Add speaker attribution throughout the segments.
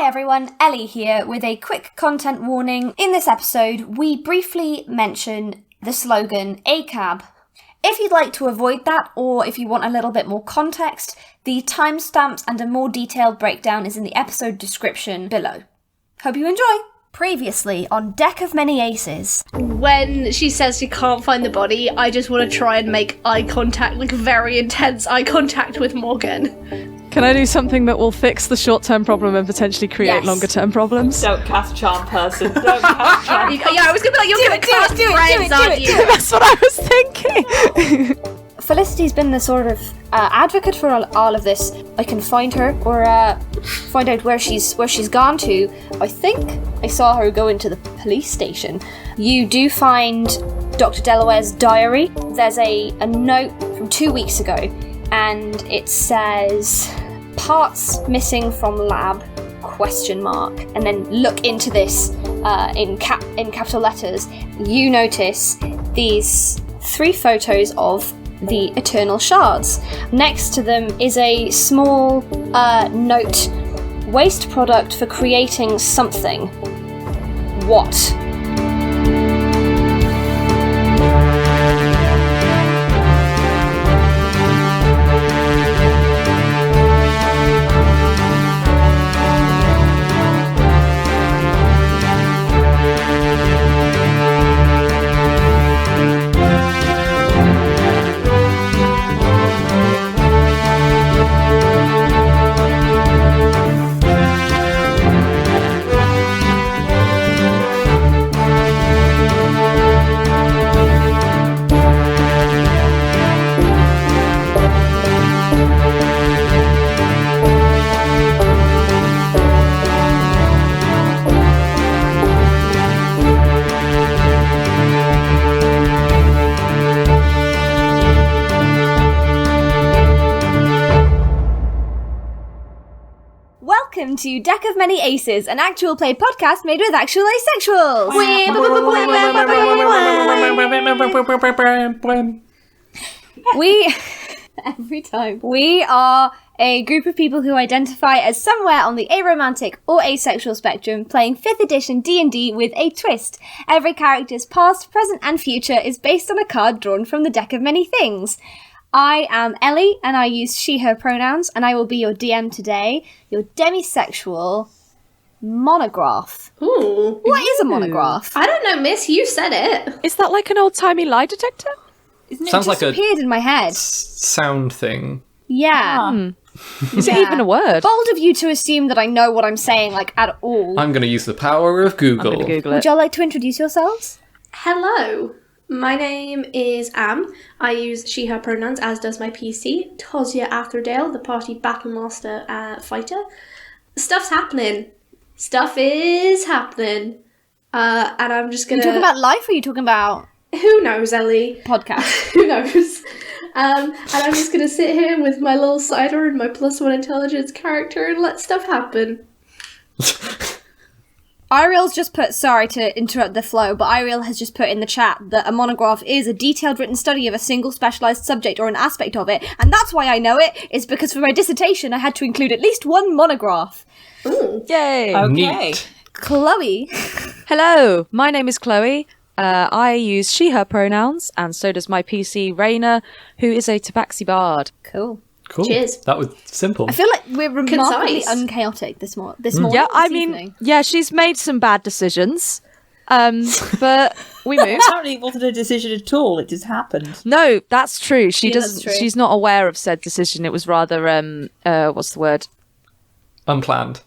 Speaker 1: everyone, Ellie here with a quick content warning. In this episode, we briefly mention the slogan ACAB. If you'd like to avoid that, or if you want a little bit more context, the timestamps and a more detailed breakdown is in the episode description below. Hope you enjoy! Previously on Deck of Many Aces.
Speaker 2: When she says she can't find the body, I just want to try and make eye contact, like very intense eye contact with Morgan.
Speaker 3: Can I do something that will fix the short-term problem and potentially create longer-term problems?
Speaker 4: Don't cast charm person. Don't cast charm.
Speaker 2: Yeah, I was gonna be like, you're gonna cast friends, aren't you?
Speaker 3: That's what I was thinking!
Speaker 1: Felicity's been the sort of advocate for all of this. I can find her or find out where she's gone to. I think I saw her go into the police station. You do find Dr. Delaware's diary. There's a note from 2 weeks ago, and it says parts missing from lab ? And then look into this in capital letters. You notice these 3 photos of the Eternal Shards. Next to them is a small note. Waste product for creating something. What? Welcome to Deck of Many Aces, an actual play podcast made with actual asexuals. We are a group of people who identify as somewhere on the aromantic or asexual spectrum, playing 5th edition D&D with a twist. Every character's past, present and future is based on a card drawn from the Deck of Many Things. I am Ellie, and I use she/her pronouns, and I will be your DM today, your demisexual monograph.
Speaker 2: Ooh.
Speaker 1: What is a monograph?
Speaker 2: I don't know, miss, you said it.
Speaker 3: Is that like an old-timey lie detector?
Speaker 1: Isn't it?
Speaker 5: Sounds
Speaker 1: just
Speaker 5: like
Speaker 1: appeared in my head.
Speaker 5: sound thing.
Speaker 1: Yeah.
Speaker 3: Is it even a word?
Speaker 1: Bold of you to assume that I know what I'm saying, like, at all.
Speaker 5: I'm going to use the power of Google.
Speaker 3: I'm going to Google
Speaker 1: Would
Speaker 3: it.
Speaker 1: y'all like to introduce yourselves?
Speaker 2: Hello. My name is Am. I use she/her pronouns, as does my PC. Tosia Atherdale, the party battlemaster fighter. Stuff's happening. Stuff is happening. And I'm just
Speaker 1: Are
Speaker 2: gonna...
Speaker 1: you talking about life, or are you talking about
Speaker 2: Who knows, Ellie?
Speaker 1: podcast?
Speaker 2: Who knows? And I'm just gonna sit here with my little cider and my +1 intelligence character and let stuff happen.
Speaker 1: Eiriol's just put, sorry to interrupt the flow, but Eiriol has just put in the chat that a monograph is a detailed written study of a single specialised subject or an aspect of it, and that's why I know it, is because for my dissertation I had to include at least one monograph.
Speaker 2: Ooh.
Speaker 3: Yay!
Speaker 4: Okay.
Speaker 5: Neat.
Speaker 1: Chloe.
Speaker 3: Hello, my name is Chloe. I use she/her pronouns, and so does my PC, Raina, who is a tabaxi bard.
Speaker 1: Cool.
Speaker 5: Cool.
Speaker 2: Cheers.
Speaker 5: That was simple.
Speaker 1: I feel like we're remarkably
Speaker 2: Concise.
Speaker 1: unchaotic this morning.
Speaker 3: Yeah, I
Speaker 1: this
Speaker 3: mean,
Speaker 1: evening.
Speaker 3: yeah, she's made some bad decisions, but we move.
Speaker 4: Apparently it wasn't a decision at all, it just happened.
Speaker 3: No, that's true. She
Speaker 1: Yeah,
Speaker 3: doesn't.
Speaker 1: that's true.
Speaker 3: She's not aware of said decision. It was rather what's the word?
Speaker 5: Unplanned.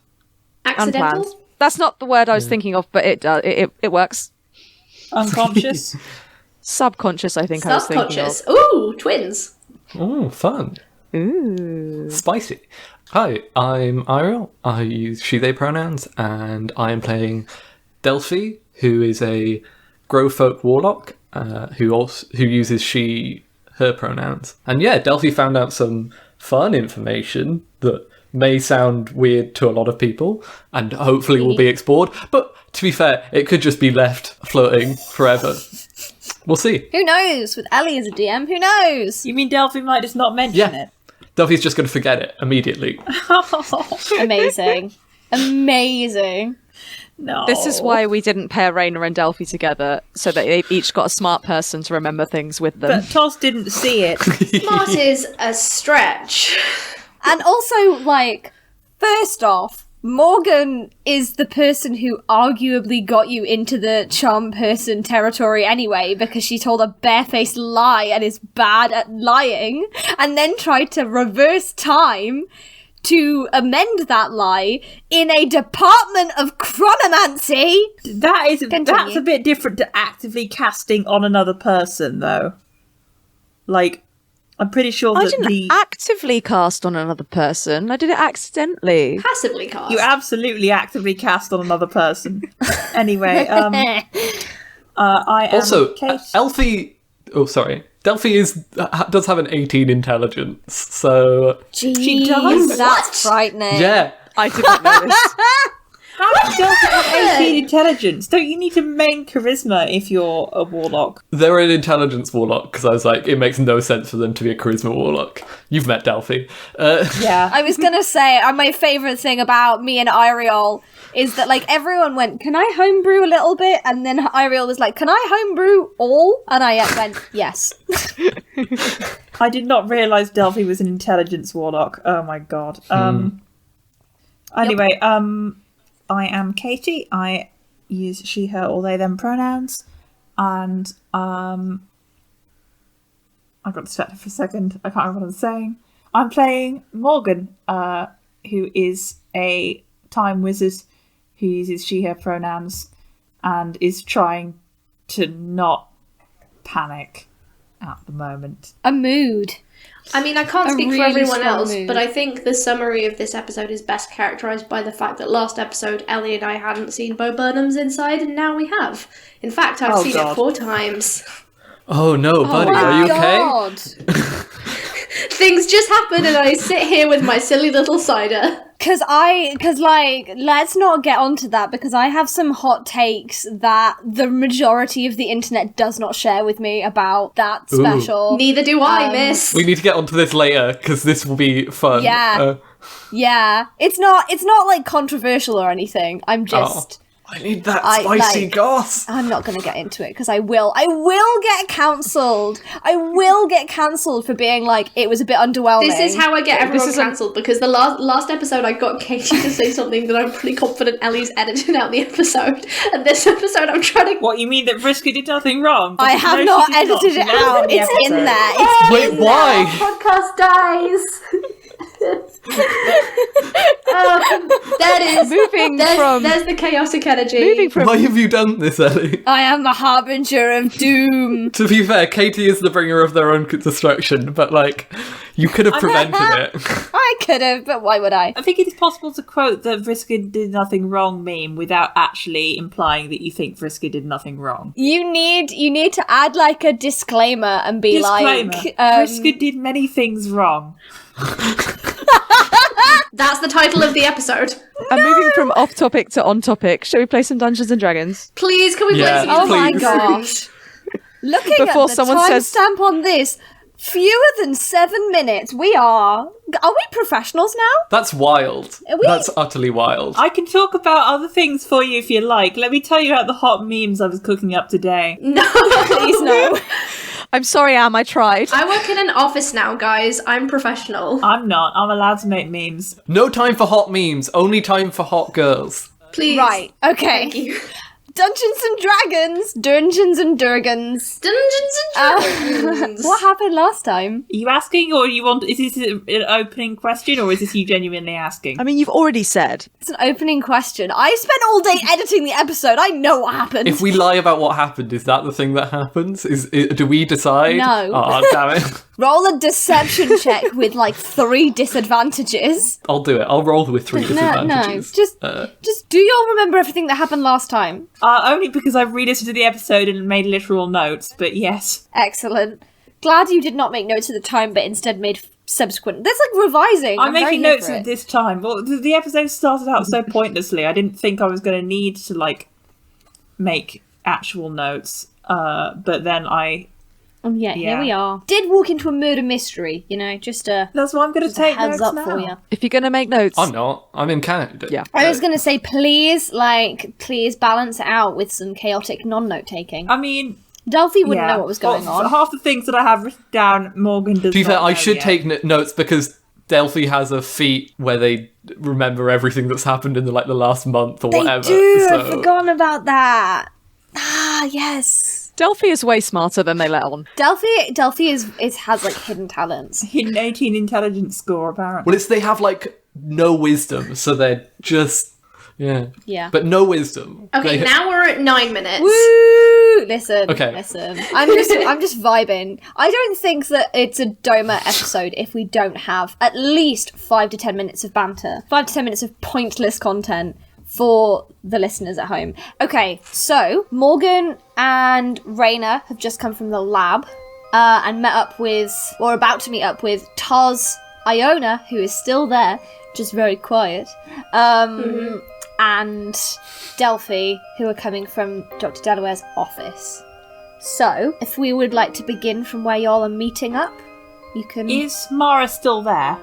Speaker 2: Accidental?
Speaker 3: Unplanned. That's not the word I was thinking of, but it works.
Speaker 4: Unconscious.
Speaker 3: Subconscious, I think I was thinking
Speaker 2: Subconscious. Ooh, twins.
Speaker 5: Oh, fun.
Speaker 3: of. Ooh.
Speaker 5: Spicy. Hi, I'm Eiriol. I use she/they pronouns, and I am playing Delphi, who is a Growfolk warlock who uses she/her pronouns. And yeah, Delphi found out some fun information that may sound weird to a lot of people, and hopefully will be explored. But to be fair, it could just be left floating forever. We'll see.
Speaker 1: Who knows? With Ellie as a DM, who knows?
Speaker 4: You mean Delphi might just not mention
Speaker 5: Yeah. Delphi's just going to forget it immediately.
Speaker 4: it?
Speaker 1: Amazing. Amazing.
Speaker 4: No.
Speaker 3: This is why we didn't pair Raina and Delphi together, so that they've each got a smart person to remember things with them.
Speaker 4: But Tos didn't see it.
Speaker 2: Smart is a stretch.
Speaker 1: And also, like, first off, Morgan is the person who arguably got you into the charm person territory anyway, because she told a barefaced lie and is bad at lying, and then tried to reverse time to amend that lie in a department of chronomancy.
Speaker 4: That's
Speaker 1: Continue.
Speaker 4: a bit different to actively casting on another person, though. Like, I'm pretty sure
Speaker 3: I
Speaker 4: that
Speaker 3: didn't actively cast on another person. I did it accidentally.
Speaker 2: Passively cast.
Speaker 4: you absolutely actively cast on another person. Anyway, I am
Speaker 5: Also,
Speaker 4: Kate.
Speaker 5: Elfie. Oh, sorry. Delphi does have an 18 intelligence, so
Speaker 1: Jeez,
Speaker 4: does?
Speaker 1: that's frightening.
Speaker 5: yeah.
Speaker 3: I did not know this.
Speaker 4: How does Delphi have 18 intelligence? Don't you need to main charisma if you're a warlock?
Speaker 5: They're an intelligence warlock, because I was like, it makes no sense for them to be a charisma warlock. You've met Delphi.
Speaker 4: Yeah.
Speaker 1: I was gonna say, my favourite thing about me and Eiriol is that, like, everyone went, can I homebrew a little bit? And then Eiriol was like, can I homebrew all? And I went, yes.
Speaker 4: I did not realise Delphi was an intelligence warlock. Oh my god. Anyway, I am Katie. I use she, her, or they, them pronouns. And I got distracted for a second. I can't remember what I was saying. I'm playing Morgan, who is a time wizard who uses she, her pronouns and is trying to not panic at the moment.
Speaker 1: A mood.
Speaker 2: I mean, I can't
Speaker 1: A
Speaker 2: speak for
Speaker 1: really
Speaker 2: everyone
Speaker 1: strong
Speaker 2: else,
Speaker 1: mood.
Speaker 2: but I think the summary of this episode is best characterised by the fact that last episode, Ellie and I hadn't seen Bo Burnham's inside, and now we have. In fact, I've
Speaker 4: Oh,
Speaker 2: seen
Speaker 4: God.
Speaker 2: it 4 times.
Speaker 5: Oh no, buddy, are you okay?
Speaker 1: God.
Speaker 2: Things just happen, and I sit here with my silly little cider.
Speaker 1: Cause let's not get onto that, because I have some hot takes that the majority of the internet does not share with me about that
Speaker 5: Ooh.
Speaker 1: special.
Speaker 2: Neither do I, miss.
Speaker 5: We need to get onto this later, because this will be fun.
Speaker 1: Yeah. Yeah. It's not like controversial or anything. I'm just
Speaker 5: I need that
Speaker 1: I,
Speaker 5: spicy
Speaker 1: like-
Speaker 5: goss.
Speaker 1: I'm not going to get into it because I will get cancelled. I will get cancelled for being like, it was a bit underwhelming.
Speaker 2: This is how I get everyone
Speaker 3: isn't-
Speaker 2: cancelled, because the last episode I got Katie to say something that I'm pretty confident Ellie's edited out the episode, and this episode I'm trying to...
Speaker 4: What, you mean that Brisky did nothing wrong?
Speaker 1: I
Speaker 4: Because
Speaker 1: have
Speaker 4: no,
Speaker 1: not
Speaker 4: she did
Speaker 1: edited
Speaker 4: She
Speaker 1: it
Speaker 4: knows
Speaker 1: out.
Speaker 4: the
Speaker 1: It's in
Speaker 4: episode.
Speaker 1: there. It's
Speaker 5: Wait,
Speaker 1: in
Speaker 5: why?
Speaker 2: Podcast dies. There's the chaotic energy.
Speaker 3: Moving from
Speaker 5: Why have you done this, Ellie?
Speaker 1: I am the harbinger of doom.
Speaker 5: To be fair, Katie is the bringer of their own destruction, but like, you could have prevented it.
Speaker 1: I could have, but why would I?
Speaker 4: I think it is possible to quote the Vriska did nothing wrong meme without actually implying that you think Vriska did nothing wrong.
Speaker 1: You need to add like a disclaimer and be
Speaker 4: Disclaimer.
Speaker 1: like,
Speaker 4: Vriska did many things wrong.
Speaker 2: That's the title of the episode.
Speaker 3: and moving from off topic to on topic, shall we play some Dungeons and Dragons?
Speaker 2: Please, can we play
Speaker 5: Yeah,
Speaker 2: some
Speaker 1: oh my
Speaker 5: please.
Speaker 1: gosh. Looking
Speaker 3: Before
Speaker 1: at the
Speaker 3: someone says-
Speaker 1: timestamp on this, fewer than 7 minutes. Are we professionals now?
Speaker 5: That's wild.
Speaker 1: Are we-
Speaker 5: That's utterly wild.
Speaker 4: I can talk about other things for you if you like. Let me tell you about the hot memes I was cooking up today.
Speaker 2: No.
Speaker 1: Please no.
Speaker 3: I'm sorry, Am, I tried.
Speaker 2: I work in an office now, guys. I'm professional.
Speaker 4: I'm not. I'm allowed to make memes.
Speaker 5: No time for hot memes, only time for hot girls.
Speaker 2: Please.
Speaker 1: Right, okay.
Speaker 2: Thank you.
Speaker 1: Dungeons and Dragons. Dungeons and Dragons.
Speaker 2: Dungeons and Dragons.
Speaker 1: What happened last time?
Speaker 4: Are you asking, or is this an opening question, or is this you genuinely asking?
Speaker 3: I mean, you've already said.
Speaker 1: It's an opening question. I spent all day editing the episode. I know what happened.
Speaker 5: If we lie about what happened, is that the thing that happens? Do we decide?
Speaker 1: No.
Speaker 5: Oh, damn it.
Speaker 1: Roll a deception check with like 3 disadvantages.
Speaker 5: I'll do it. I'll roll with 3
Speaker 1: No,
Speaker 5: disadvantages.
Speaker 1: just do y'all remember everything that happened last time?
Speaker 4: Only because I've re-listened to the episode and made literal notes, but yes.
Speaker 1: Excellent. Glad you did not make notes at the time, but instead made subsequent. That's like revising.
Speaker 4: I'm
Speaker 1: very
Speaker 4: making
Speaker 1: here
Speaker 4: notes
Speaker 1: for
Speaker 4: at
Speaker 1: it.
Speaker 4: this time. Well, the episode started out so pointlessly. I didn't think I was going to need to, like, make actual notes. But then I
Speaker 1: Yeah,
Speaker 4: Yeah.
Speaker 1: here we are. Did walk into a murder mystery, just a
Speaker 4: That's why I'm going to take
Speaker 1: heads
Speaker 4: notes
Speaker 1: up
Speaker 4: now.
Speaker 1: for you.
Speaker 3: If you're going to make notes,
Speaker 5: I'm not. I'm in Canada.
Speaker 3: Yeah.
Speaker 1: I was gonna say, please balance it out with some chaotic non-note taking.
Speaker 4: I mean,
Speaker 1: Delphi wouldn't know what was going
Speaker 4: Well,
Speaker 1: on.
Speaker 4: half the things that I have written down, Morgan does
Speaker 5: To be fair,
Speaker 4: not
Speaker 5: I
Speaker 4: know
Speaker 5: should
Speaker 4: yet.
Speaker 5: take notes because Delphi has a feat where they remember everything that's happened in the last month or
Speaker 1: They
Speaker 5: whatever.
Speaker 1: do.
Speaker 5: So...
Speaker 1: I've forgotten about that. Ah, yes.
Speaker 3: Delphi is way smarter than they let on.
Speaker 1: Delphi has hidden talents.
Speaker 4: Hidden 18 intelligence score, apparently.
Speaker 5: Well, they have no wisdom, so they're just
Speaker 1: Yeah.
Speaker 5: but no wisdom.
Speaker 2: Okay, now we're at 9 minutes.
Speaker 1: Woo! Listen.
Speaker 5: Okay.
Speaker 1: Listen. I'm just vibing. I don't think that it's a Doma episode if we don't have at least 5 to 10 minutes of banter, 5 to 10 minutes of pointless content for the listeners at home. Okay, so Morgan and Raina have just come from the lab and about to meet up with Taz, Iona, who is still there, just very quiet, and Delphi, who are coming from Dr. Delaware's office. So, if we would like to begin from where y'all are meeting up, you can...
Speaker 4: Is Mara still there?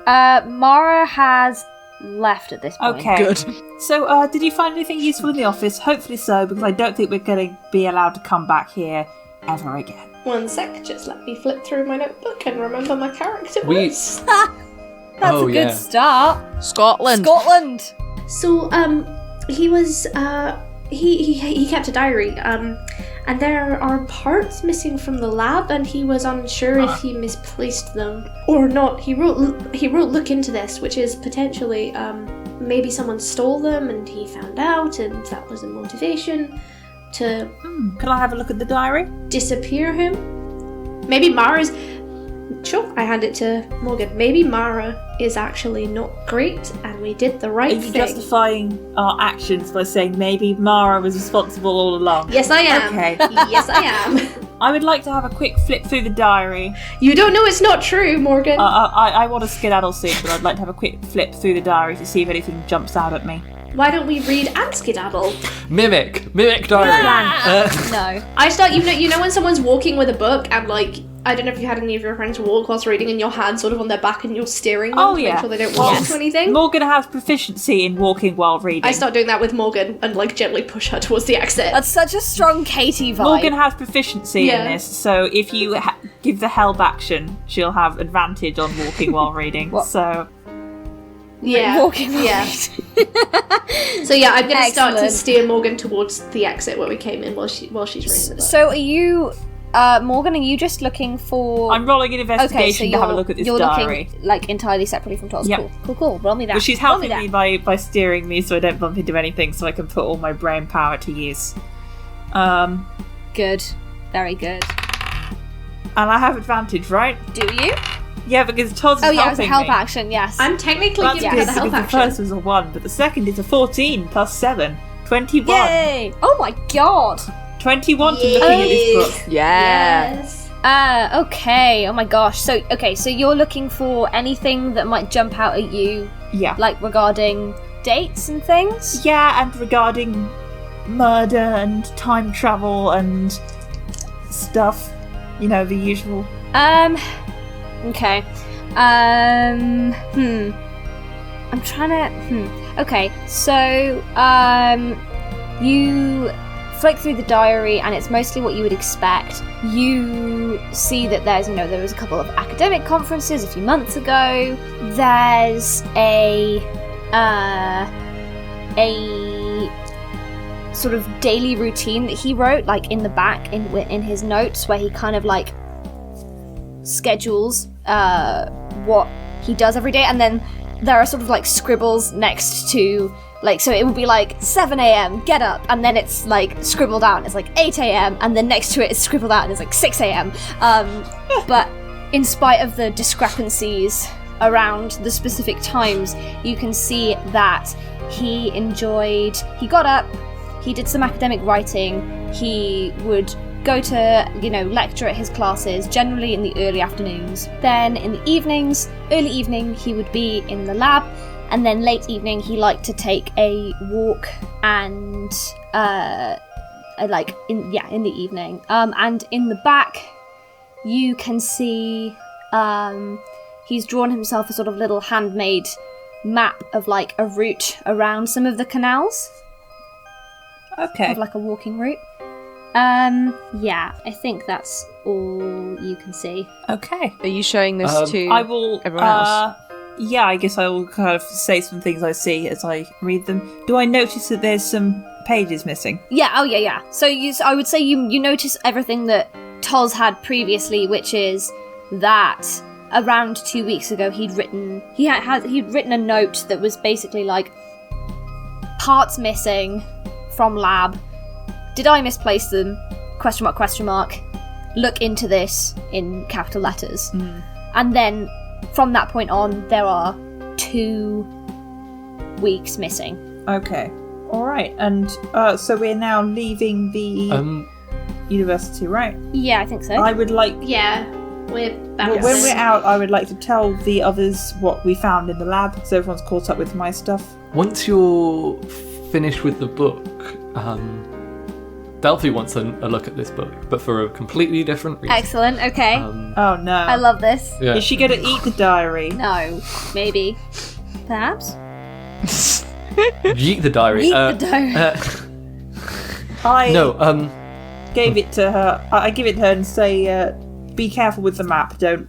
Speaker 1: Mara has left at this point.
Speaker 4: Okay.
Speaker 3: Good.
Speaker 4: So, did you find anything useful in the office? Hopefully so, because I don't think we're going to be allowed to come back here ever again.
Speaker 2: 1 sec, just let me flip through my notebook and remember my character
Speaker 5: We-
Speaker 2: voice.
Speaker 1: That's a good start.
Speaker 3: Scotland.
Speaker 2: So, he was, he kept a diary, and there are parts missing from the lab, and he was unsure if he misplaced them or not. He wrote, look into this, which is potentially, maybe someone stole them and he found out, and that was a motivation to
Speaker 4: Can I have a look at the diary?
Speaker 2: disappear him. Maybe Mara's... Sure, I hand it to Morgan. Maybe Mara is actually not great, and we did the
Speaker 4: Are
Speaker 2: right
Speaker 4: you
Speaker 2: thing.
Speaker 4: justifying our actions by saying maybe Mara was responsible all along?
Speaker 2: Yes, I am.
Speaker 4: Okay.
Speaker 2: Yes, I am.
Speaker 4: I would like to have a quick flip through the diary.
Speaker 2: You don't know it's not true, Morgan.
Speaker 4: I want to skedaddle soon, but I'd like to have a quick flip through the diary to see if anything jumps out at me.
Speaker 2: Why don't we read and skedaddle?
Speaker 5: Mimic diary.
Speaker 1: No.
Speaker 2: I start, you know when someone's walking with a book and I don't know if you had any of your friends walk whilst reading and your hand sort of on their back and you're steering them to make sure they don't walk into anything?
Speaker 4: Morgan has proficiency in walking while reading.
Speaker 2: I start doing that with Morgan and gently push her towards the exit.
Speaker 1: That's such a strong Katie vibe.
Speaker 4: Morgan has proficiency
Speaker 2: Yeah.
Speaker 4: in this, so if you give the help action, she'll have advantage on walking while reading.
Speaker 1: What?
Speaker 4: So
Speaker 2: Yeah.
Speaker 1: Walking while
Speaker 2: Yeah. So yeah, I'm gonna start to
Speaker 1: Excellent.
Speaker 2: steer Morgan towards the exit where we came in while she's reading the book.
Speaker 1: So are you... Morgan, are you just looking for...
Speaker 4: I'm rolling an
Speaker 1: Okay, so
Speaker 4: investigation to have a look at this
Speaker 1: you're
Speaker 4: diary.
Speaker 1: looking entirely separately from Todd's.
Speaker 4: Yep.
Speaker 1: Cool. Roll me that.
Speaker 4: But she's
Speaker 1: Roll
Speaker 4: helping me
Speaker 1: that.
Speaker 4: by steering me so I don't bump into anything, so I can put all my brain power to use.
Speaker 1: Good. Very good.
Speaker 4: And I have advantage, right?
Speaker 1: Do you?
Speaker 4: Yeah, because Todd's
Speaker 1: Oh
Speaker 4: helping
Speaker 1: yeah, it's a help
Speaker 4: me.
Speaker 1: action, yes.
Speaker 2: I'm technically
Speaker 4: That's
Speaker 2: giving
Speaker 4: good
Speaker 2: her the help
Speaker 4: because
Speaker 2: action.
Speaker 4: the first was a 1, but the second is a 14 plus 7. 21.
Speaker 1: Yay! Oh my god!
Speaker 4: 21 to looking at this book.
Speaker 3: Yeah.
Speaker 2: Yes.
Speaker 1: Okay. Oh my gosh. So you're looking for anything that might jump out at you,
Speaker 4: Yeah.
Speaker 1: regarding dates and things?
Speaker 4: Yeah, and regarding murder and time travel and stuff. You know, the usual.
Speaker 1: Okay. I'm trying to... Okay, so, you flick through the diary and it's mostly what you would expect. You see that there was a couple of academic conferences a few months ago. There's a sort of daily routine that he wrote, in the back in his notes, where he kind of schedules what he does every day, and then there are sort of scribbles next to so it would be 7 a.m. get up, and then it's scribbled out and it's 8 a.m. and then next to it is scribbled out and it's 6 a.m. But in spite of the discrepancies around the specific times, you can see that he got up, he did some academic writing, he would go to, lecture at his classes, generally in the early afternoons. Then in the evenings, early evening, he would be in the lab, and then late evening, he liked to take a walk and, in the evening. And in the back, you can see he's drawn himself a sort of little handmade map of like a route around some of the canals.
Speaker 4: Okay.
Speaker 1: Of like a walking route. Yeah, I think that's all you can see.
Speaker 4: Okay.
Speaker 3: Are you showing this to
Speaker 4: I will.
Speaker 3: everyone else?
Speaker 4: Yeah, I guess I will kind of say some things I see as I read them. Do I notice that there's some pages missing?
Speaker 1: Yeah, oh yeah. So I would say you notice everything that Toz had previously, which is that around 2 weeks ago he'd written a note that was basically like, parts missing from lab. Did I misplace them? Question mark, question mark. Look into this in capital letters. And then from that point on, there are 2 weeks missing.
Speaker 4: Okay. All right. And so we're now leaving the university, right?
Speaker 1: Yeah, I think so.
Speaker 4: I would like.
Speaker 2: Yeah, we're back.
Speaker 4: When we're out, I would like to tell the others what we found in the lab, so everyone's caught up with my stuff.
Speaker 5: Once you're finished with the book, Delphi wants a look at this book, but for a completely different reason.
Speaker 1: Excellent, okay.
Speaker 4: Oh no.
Speaker 1: I love this.
Speaker 5: Yeah.
Speaker 4: Is she going to eat the diary?
Speaker 1: No, maybe. Perhaps?
Speaker 5: Yeet the diary.
Speaker 1: Yeet the diary.
Speaker 4: I gave it to her. I give it to her and say, be careful with the map, don't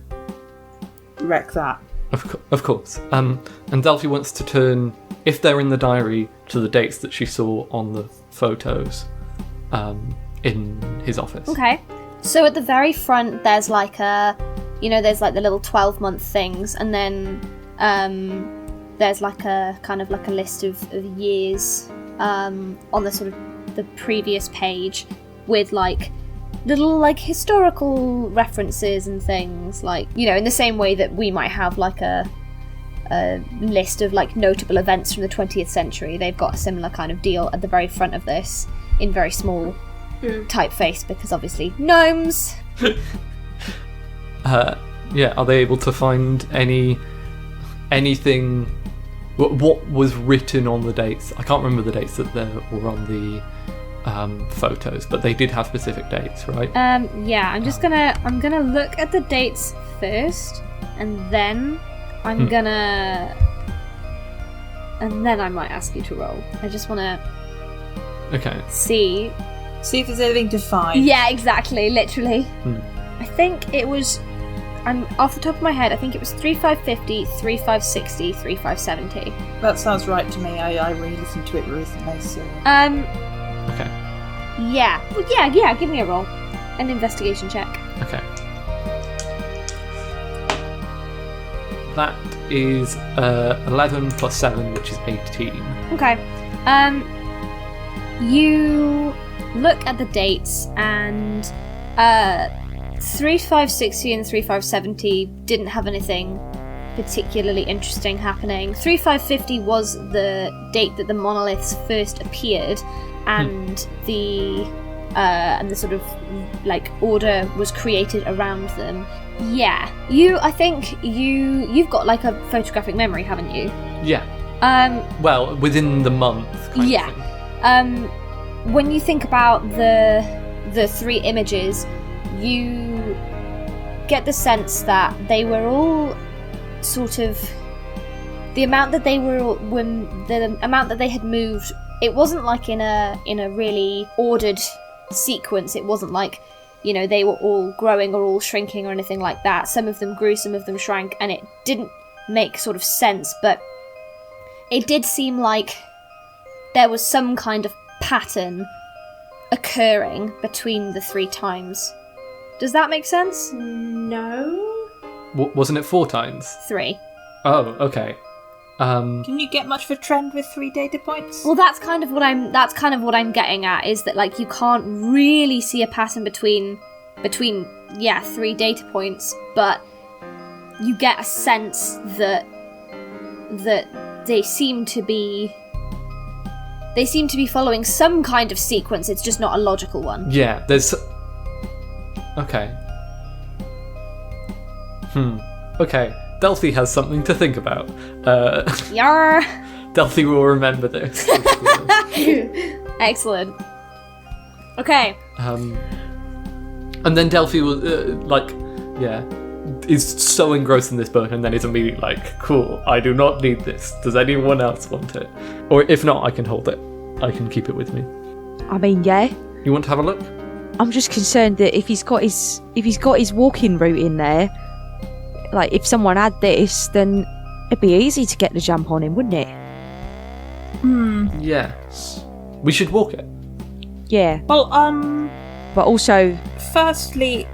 Speaker 4: wreck that.
Speaker 5: Of course. And Delphi wants to turn, if they're in the diary, to the dates that she saw on the photos in his office.
Speaker 1: Okay. So at the very front, there's like there's like the little 12-month things, and then there's like a kind of like a list of years on the sort of the previous page with like little like historical references and things, like, in the same way that we might have like a list of like notable events from the 20th century. They've got a similar kind of deal at the very front of this in very small typeface, because obviously gnomes.
Speaker 5: Yeah, are they able to find anything? What was written on the dates? I can't remember the dates that were on the photos, but they did have specific dates, right?
Speaker 1: Yeah, I'm gonna look at the dates first, and then I might ask you to roll. I just wanna see
Speaker 4: if there's anything to find.
Speaker 1: Yeah, exactly, literally. I think it was, I'm off the top of my head, I think it was 3550, 3560, 3570.
Speaker 4: That sounds right to me. I re-listened to it recently, so...
Speaker 5: Okay.
Speaker 1: Yeah. Well, yeah, give me a roll. An investigation check.
Speaker 5: Okay. That is 11 plus 7, which is 18.
Speaker 1: Okay. You look at the dates, and 3560 and 3570 didn't have anything particularly interesting happening. 3550 was the date that the monoliths first appeared, and the sort of like order was created around them. Yeah, I think you've got like a photographic memory, haven't you?
Speaker 5: Yeah. Well, within the month. Kind of thing.
Speaker 1: When you think about the 3 images, you get the sense that they were all sort of the amount that they had moved. It wasn't like in a really ordered sequence. It wasn't like, they were all growing or all shrinking or anything like that. Some of them grew, some of them shrank, and it didn't make sort of sense, but it did seem like there was some kind of pattern occurring between the 3 times. Does that make sense?
Speaker 2: No.
Speaker 5: Wasn't it 4 times?
Speaker 1: 3.
Speaker 5: Oh, okay.
Speaker 4: Can you get much of a trend with 3 data points?
Speaker 1: Well, that's kind of what I'm getting at, is that like you can't really see a pattern between 3 data points, but you get a sense that they seem to be following some kind of sequence. It's just not a logical one.
Speaker 5: Yeah, there's... Okay. Okay, Delphi has something to think about.
Speaker 1: Yarr!
Speaker 5: Delphi will remember this.
Speaker 1: Excellent. Okay.
Speaker 5: And then Delphi will, yeah, is so engrossed in this book and then is immediately like, cool, I do not need this. Does anyone else want it? Or if not, I can hold it. I can keep it with me.
Speaker 3: I mean, yeah.
Speaker 5: You want to have a look?
Speaker 3: I'm just concerned that if he's got his walking route in there, like if someone had this, then it'd be easy to get the jump on him, wouldn't it?
Speaker 5: Yes. We should walk it.
Speaker 3: Yeah.
Speaker 4: Well,
Speaker 3: But also
Speaker 4: firstly,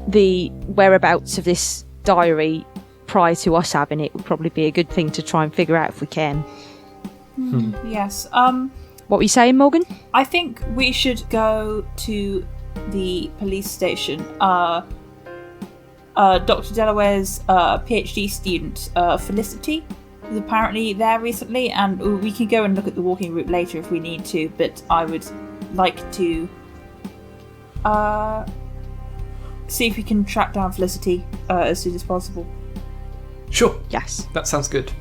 Speaker 3: the whereabouts of this diary prior to us having it would probably be a good thing to try and figure out if we can.
Speaker 4: yes.
Speaker 3: What were you saying, Morgan?
Speaker 4: I think we should go to the police station. Dr. Delaware's PhD student, Felicity, is apparently there recently, and we can go and look at the walking route later if we need to, but I would like to see if we can track down Felicity as soon as possible.
Speaker 5: Sure.
Speaker 3: Yes.
Speaker 5: That sounds good.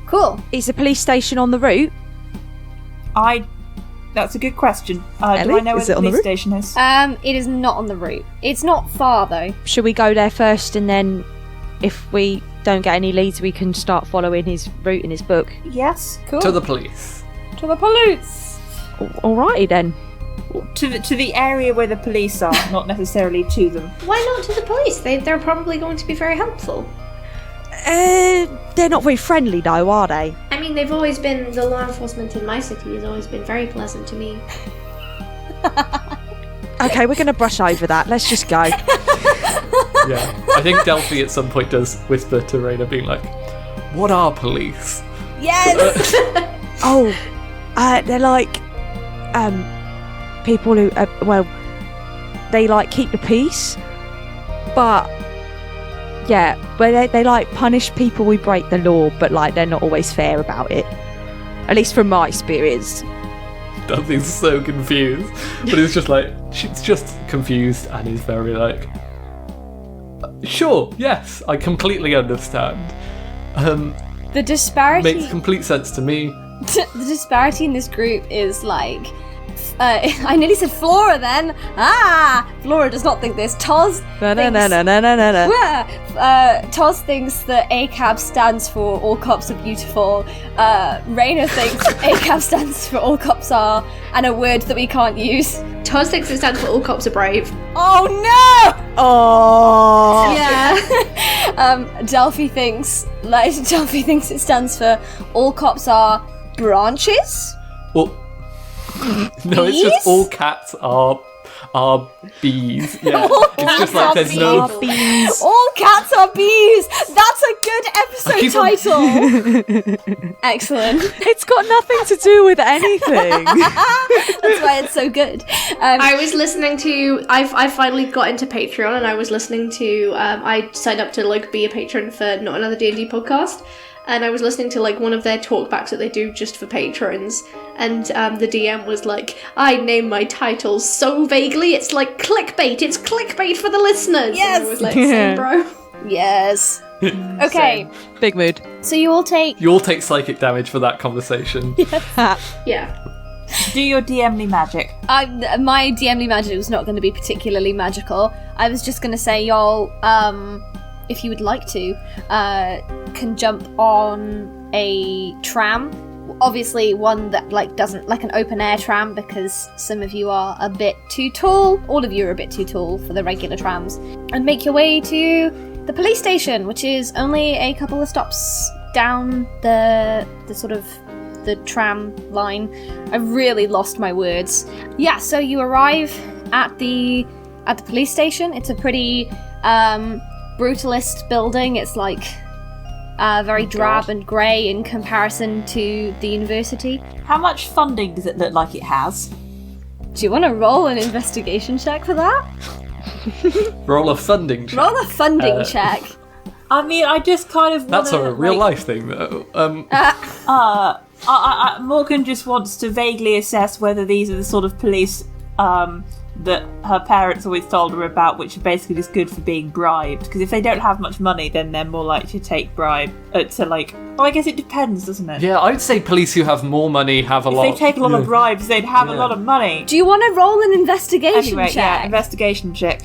Speaker 1: Cool.
Speaker 3: Is the police station on the route?
Speaker 4: That's a good question. Do
Speaker 3: Ellie,
Speaker 4: I know where
Speaker 3: is
Speaker 4: the
Speaker 3: it on the
Speaker 4: police
Speaker 3: route?
Speaker 4: station is?
Speaker 1: It is not on the route. It's not far though.
Speaker 3: Should we go there first, and then if we don't get any leads, we can start following his route in his book?
Speaker 4: Yes.
Speaker 1: Cool.
Speaker 5: To the police.
Speaker 1: To the police.
Speaker 3: Alrighty then.
Speaker 4: To the area where the police are, not necessarily to them.
Speaker 2: Why not to the police? They're probably going to be very helpful.
Speaker 3: They're not very friendly though, are they?
Speaker 2: I mean, they've always been, the law enforcement in my city has always been very pleasant to me.
Speaker 3: Okay, we're going to brush over that. Let's just go.
Speaker 5: Yeah. I think Delphi at some point does whisper to Raina, being like, what are police?
Speaker 1: Yes.
Speaker 3: They're like people who they like keep the peace, but yeah, but they like punish people who break the law, but like they're not always fair about it, at least from my experience.
Speaker 5: Delphi's so confused, but it's just like, she's just confused and is very like, sure, yes, I completely understand.
Speaker 1: The disparity.
Speaker 5: Makes complete sense to me.
Speaker 1: The disparity in this group is like. I nearly said Flora then. Flora does not think this. Toz Toz thinks that ACAB stands for All Cops Are Beautiful. Raina thinks ACAB stands for All Cops Are, and a word that we can't use.
Speaker 2: Toz thinks it stands for All Cops Are Brave.
Speaker 1: Oh no!
Speaker 3: Oh
Speaker 2: Yeah.
Speaker 1: Delphi thinks it stands for All Cops Are Branches.
Speaker 5: Well, no, it's just all cats are bees. Yeah, it's just like there's no
Speaker 3: bees.
Speaker 1: All cats are bees. That's a good episode title. Excellent.
Speaker 3: It's got nothing to do with anything.
Speaker 1: That's why it's so good.
Speaker 2: I was listening to, I finally got into Patreon, and I was listening to, I signed up to like be a patron for Not Another D&D podcast, and I was listening to like one of their talkbacks that they do just for patrons, and the DM was like, I name my titles so vaguely, it's like clickbait, it's clickbait for the listeners.
Speaker 1: Yes.
Speaker 2: And I was like, same bro.
Speaker 1: Yes. Okay.
Speaker 3: Big mood.
Speaker 1: So you all take.
Speaker 5: You all take psychic damage for that conversation.
Speaker 2: Yeah.
Speaker 4: Do your DMly magic.
Speaker 1: My DMly magic was not going to be particularly magical. I was just going to say, y'all, if you would like to, can jump on a tram. Obviously one that doesn't, like an open air tram, because some of you are a bit too tall. All of you are a bit too tall for the regular trams. And make your way to the police station, which is only a couple of stops down the sort of the tram line. I've really lost my words. Yeah, so you arrive at the police station. It's a pretty brutalist building. It's like very drab and grey in comparison to the university.
Speaker 4: How much funding does it look like it has?
Speaker 1: Do you want to roll an investigation check for that?
Speaker 5: Roll a funding check.
Speaker 1: Roll a funding check.
Speaker 4: I mean, I just kind of
Speaker 5: That's
Speaker 4: wanna,
Speaker 5: a real life thing, though.
Speaker 4: Morgan just wants to vaguely assess whether these are the sort of police that her parents always told her about, which are basically just good for being bribed. Because if they don't have much money, then they're more likely to take bribe. I guess it depends, doesn't it?
Speaker 5: Yeah, I'd say police who have more money have a lot.
Speaker 4: If they take a lot of bribes, they'd have a lot of money.
Speaker 1: Do you want to roll an investigation
Speaker 4: Anyway,
Speaker 1: check?
Speaker 4: yeah, investigation check.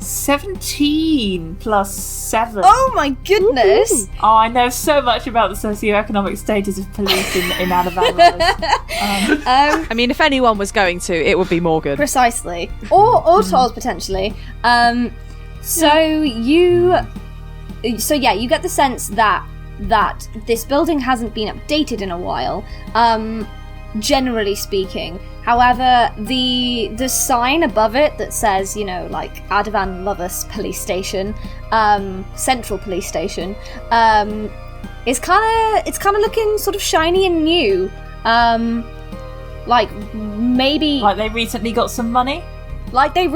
Speaker 4: 17 plus 7.
Speaker 1: Oh my goodness!
Speaker 4: Oh, I know so much about the socioeconomic status of police in Anavan.
Speaker 3: I mean, if anyone was going to, it would be Morgan.
Speaker 1: Precisely. Or Toz, potentially. So you get the sense that this building hasn't been updated in a while, generally speaking. However, the sign above it that says, Adavan Lovus Police Station, Central Police Station, it's kind of looking sort of shiny and new. Maybe
Speaker 4: like they recently got some money.
Speaker 1: Like it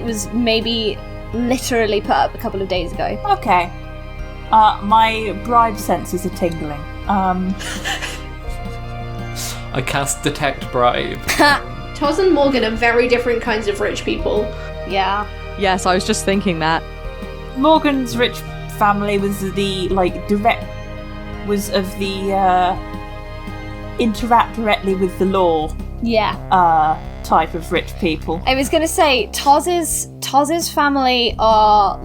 Speaker 1: was maybe literally put up a couple of days ago.
Speaker 4: Okay. My bribe senses are tingling.
Speaker 5: I cast Detect Bribe.
Speaker 2: Toz and Morgan are very different kinds of rich people.
Speaker 1: Yeah.
Speaker 3: Yes, I was just thinking that.
Speaker 4: Morgan's rich family was interact directly with the law.
Speaker 1: Yeah.
Speaker 4: Type of rich people.
Speaker 1: I was gonna say Toz's family are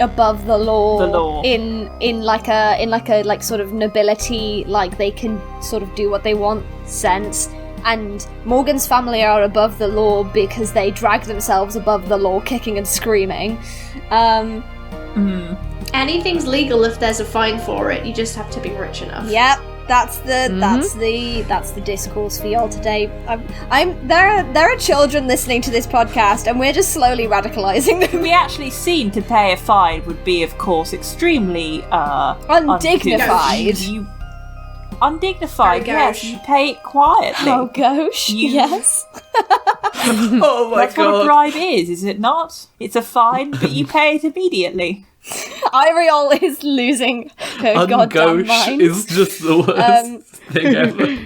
Speaker 1: above the law. in a sort of nobility, they can sort of do what they want sense. And Morgan's family are above the law because they drag themselves above the law, kicking and screaming.
Speaker 2: Anything's legal if there's a fine for it. You just have to be rich enough.
Speaker 1: Yep. That's the discourse for y'all today. There are children listening to this podcast, and we're just slowly radicalizing them.
Speaker 4: We actually seen to pay a fine would be, of course, extremely
Speaker 1: undignified.
Speaker 4: Undignified, yes. You pay it quietly.
Speaker 1: Oh gosh, yes.
Speaker 5: Oh my
Speaker 4: That's what a bribe is it not? It's a fine, but you pay it immediately.
Speaker 1: Eiriol is losing her goddamn mind.
Speaker 5: Is just the worst thing ever.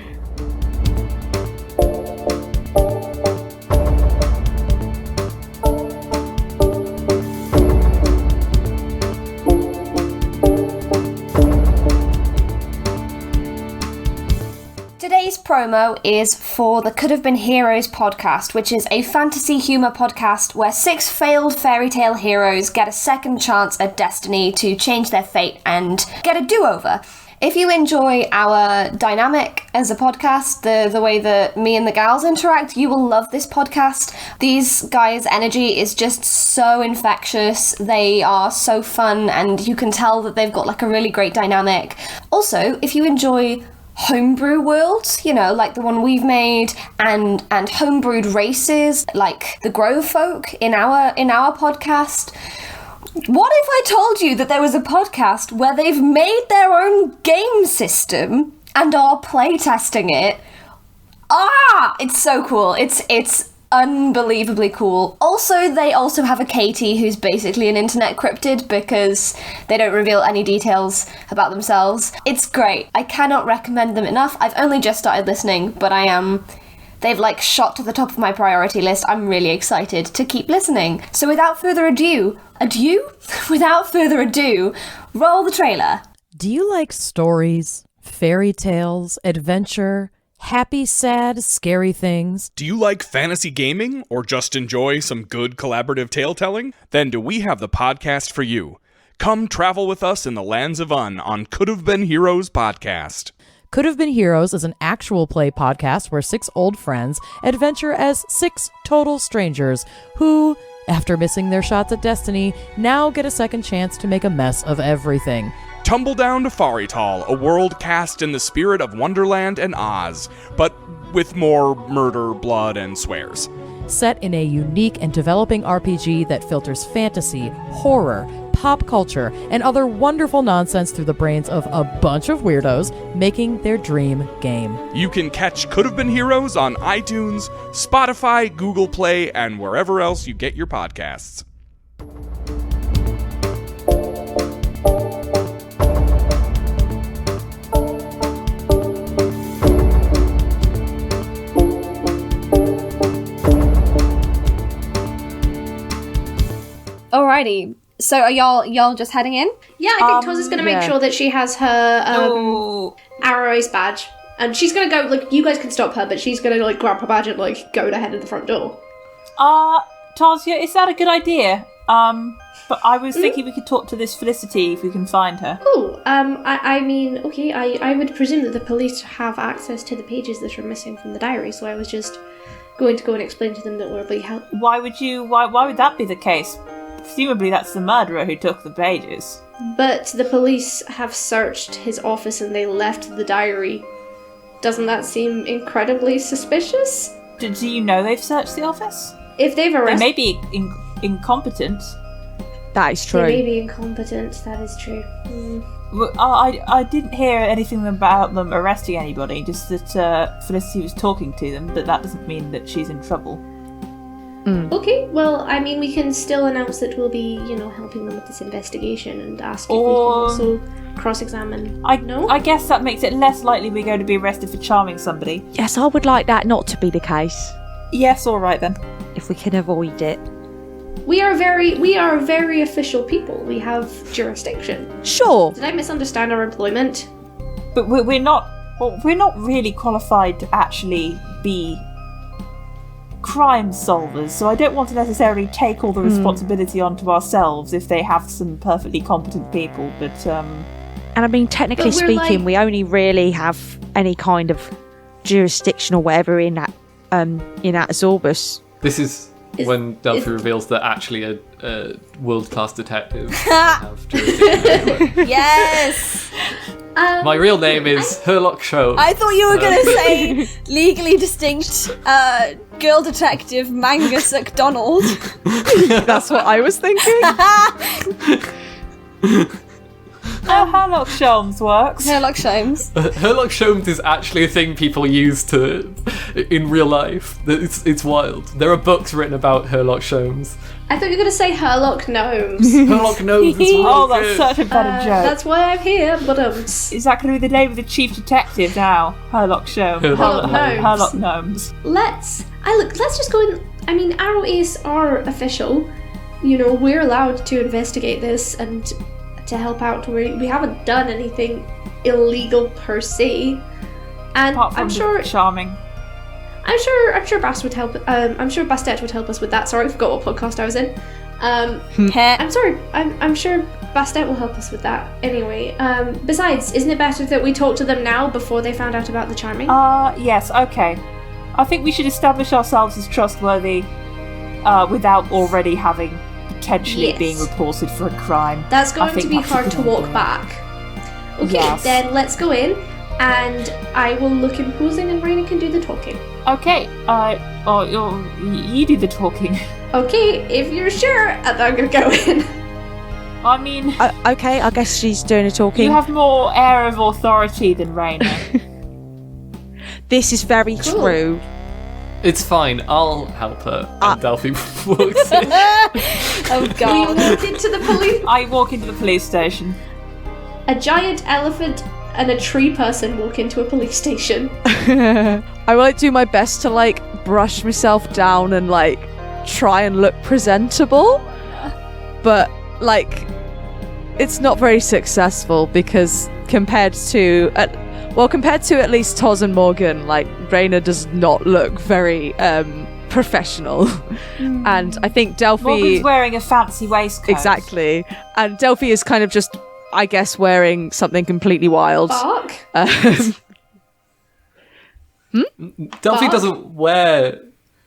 Speaker 1: Today's promo is for the Could Have Been Heroes podcast, which is a fantasy humour podcast where 6 failed fairy tale heroes get a second chance at destiny to change their fate and get a do-over. If you enjoy our dynamic as a podcast, the way that me and the gals interact, you will love this podcast. These guys' energy is just so infectious. They are so fun, and you can tell that they've got a really great dynamic. Also, if you enjoy homebrew worlds, like the one we've made, and homebrewed races, like the Grove Folk in our podcast. What if I told you that there was a podcast where they've made their own game system and are playtesting it? It's so cool. It's unbelievably cool. Also, they also have a Katie who's basically an internet cryptid because they don't reveal any details about themselves. It's great. I cannot recommend them enough. I've only just started listening, but they've shot to the top of my priority list. I'm really excited to keep listening. So without further ado, roll the trailer.
Speaker 6: Do you like stories, fairy tales, adventure, happy, sad, scary things?
Speaker 7: Do you like fantasy gaming or just enjoy some good collaborative tale-telling? Then do we have the podcast for you. Come travel with us in the lands of Un on Could Have Been Heroes podcast.
Speaker 6: Could Have Been Heroes is an actual play podcast where 6 old friends adventure as 6 total strangers who, after missing their shots at destiny, now get a second chance to make a mess of everything.
Speaker 7: Tumble down to Firelight, a world cast in the spirit of Wonderland and Oz, but with more murder, blood, and swears.
Speaker 6: Set in a unique and developing RPG that filters fantasy, horror, pop culture, and other wonderful nonsense through the brains of a bunch of weirdos making their dream game.
Speaker 7: You can catch Could Have Been Heroes on iTunes, Spotify, Google Play, and wherever else you get your podcasts.
Speaker 1: Alrighty. So are y'all just heading in?
Speaker 2: Yeah, I think Toz is going to make sure that she has her Arrow Ace badge. And she's going to go, you guys can stop her, but she's going to, grab her badge and, go to head of the front door.
Speaker 4: Tasia, is that a good idea? But I was thinking we could talk to this Felicity if we can find her.
Speaker 2: Oh, I mean, okay, I would presume that the police have access to the pages that are missing from the diary, so I was just going to go and explain to them that we're being helped.
Speaker 4: Why would that be the case? Presumably that's the murderer who took the pages.
Speaker 2: But the police have searched his office and they left the diary. Doesn't that seem incredibly suspicious?
Speaker 4: Do you know they've searched the office?
Speaker 2: If they've arrested...
Speaker 4: They may be incompetent.
Speaker 3: That is true.
Speaker 2: They may be incompetent, that is true.
Speaker 4: Well, I didn't hear anything about them arresting anybody, just that Felicity was talking to them, but that doesn't mean that she's in trouble.
Speaker 2: Okay, well, I mean, we can still announce that we'll be, helping them with this investigation and ask if we can also cross-examine.
Speaker 4: I guess that makes it less likely we're going to be arrested for charming somebody.
Speaker 3: Yes, I would like that not to be the case.
Speaker 4: Yes, all right then.
Speaker 3: If we can avoid it.
Speaker 2: We are very official people. We have jurisdiction.
Speaker 3: Sure.
Speaker 2: Did I misunderstand our employment?
Speaker 4: But we're not really qualified to actually be crime solvers, so I don't want to necessarily take all the responsibility onto ourselves if they have some perfectly competent people, but
Speaker 3: And I mean, technically
Speaker 2: But we're
Speaker 3: speaking,
Speaker 2: like-
Speaker 3: we only really have any kind of jurisdiction or whatever in that Zorbus.
Speaker 5: This is
Speaker 2: Is-
Speaker 5: when Delphi
Speaker 2: is-
Speaker 5: reveals that actually a world-class detective have jurisdiction.
Speaker 1: Yes!
Speaker 5: My real name is Herlock Sholmes.
Speaker 1: I thought you were going to say legally distinct girl detective Mangus MacDonald.
Speaker 3: That's what I was thinking.
Speaker 4: Herlock Sholmes works.
Speaker 1: Herlock Sholmes.
Speaker 5: Herlock Sholmes is actually a thing people use in real life. It's wild. There are books written about Herlock Sholmes.
Speaker 2: I thought you were going to say Herlock Gnomes.
Speaker 5: Herlock Gnomes is really
Speaker 4: Oh, that's
Speaker 5: good.
Speaker 4: such a better joke.
Speaker 2: That's why I'm here, but
Speaker 4: Is that going to be the name of the chief detective now? Herlock Sholmes.
Speaker 5: Herlock
Speaker 2: Gnomes.
Speaker 4: Herlock Gnomes.
Speaker 2: let's just go and... I mean, Arrow Ace are official. We're allowed to investigate this and to help out. We haven't done anything illegal per se. And
Speaker 4: Apart from
Speaker 2: I'm sure
Speaker 4: charming.
Speaker 2: I'm sure Bast would help. I'm sure Bastet would help us with that. Sorry, I forgot what podcast I was in. I'm sorry. I'm sure Bastet will help us with that. Anyway, besides, isn't it better that we talk to them now before they found out about the charming?
Speaker 4: Yes, okay. I think we should establish ourselves as trustworthy without already having potentially
Speaker 2: Yes.
Speaker 4: being reported for a crime.
Speaker 2: That's
Speaker 4: I
Speaker 2: going
Speaker 4: think
Speaker 2: to be
Speaker 4: that's a
Speaker 2: hard
Speaker 4: good
Speaker 2: to walk
Speaker 4: idea.
Speaker 2: back. Okay,
Speaker 4: Yes.
Speaker 2: then let's go in, and I will look imposing, and Raina can do the talking.
Speaker 4: Okay, you do the talking.
Speaker 2: Okay, if you're sure, and I'm gonna go in.
Speaker 4: I mean,
Speaker 3: Okay, I guess she's doing a talking.
Speaker 4: you have more air of authority than Raina.
Speaker 3: This is very
Speaker 2: Cool.
Speaker 3: true.
Speaker 5: It's fine. I'll help her. And Delphi walks in.
Speaker 1: Oh
Speaker 2: We
Speaker 1: god.
Speaker 2: walk into the police.
Speaker 4: I walk into the police station.
Speaker 2: A giant elephant and a tree person walk into a police station.
Speaker 3: I will do my best to brush myself down and try and look presentable, but it's not very successful because compared to at least Toz and Morgan, Raina does not look very professional. And I think Delphi
Speaker 4: Morgan's wearing a fancy waistcoat.
Speaker 3: exactly, and Delphi is kind of just, I guess, wearing something completely wild.
Speaker 2: Bark.
Speaker 5: Delphi
Speaker 2: Bark.
Speaker 5: doesn't wear.